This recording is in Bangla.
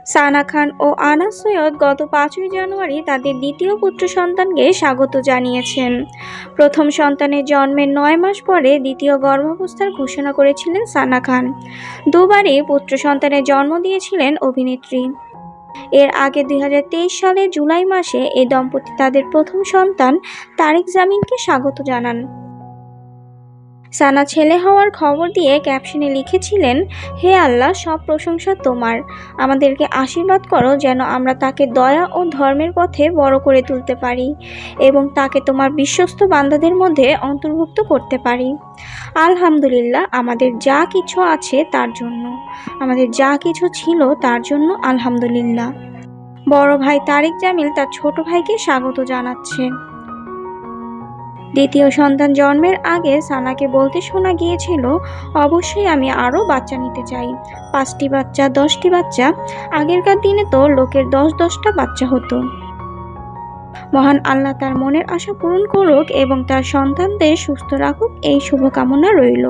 সানা খান ও আনাস সৈয়দ গত 5ই জানুয়ারি তাদের দ্বিতীয় পুত্র সন্তানকে স্বাগত জানিয়েছেন। প্রথম সন্তানের জন্মের 9 মাস পরে দ্বিতীয় গর্ভাবস্থার ঘোষণা করেছিলেন সানা খান। দুবারই পুত্র সন্তানের জন্ম দিয়েছিলেন অভিনেত্রী। এর আগে 2023 সালের জুলাই মাসে এই দম্পতি তাদের প্রথম সন্তান তারিক জামিনকে স্বাগত জানান। সানা ছেলে হওয়ার খবর দিয়ে ক্যাপশনে লিখেছিলেন, হে আল্লাহ, সব প্রশংসা তোমার। আমাদেরকে আশীর্বাদ করো যেন আমরা তাকে দয়া ও ধর্মের পথে বড় করে তুলতে পারি এবং তাকে তোমার বিশ্বস্ত বান্দাদের মধ্যে অন্তর্ভুক্ত করতে পারি। আলহামদুলিল্লাহ, আমাদের যা কিছু আছে তার জন্য, আমাদের যা কিছু ছিল তার জন্য আলহামদুলিল্লাহ। বড় ভাই তারিক জামিল তার ছোট ভাইকে স্বাগত জানাচ্ছে। দ্বিতীয় সন্তান জন্মের আগে সানাকে বলতে শোনা গিয়েছিল, অবশ্যই আমি আরও বাচ্চা নিতে চাই, 5টি বাচ্চা, 10টি বাচ্চা। আগেরকার দিনে তো লোকের 10-10টা বাচ্চা হতো। মহান আল্লাহ তার মনের আশা পূরণ করুক এবং তার সন্তানদের সুস্থ রাখুক, এই শুভকামনা রইল।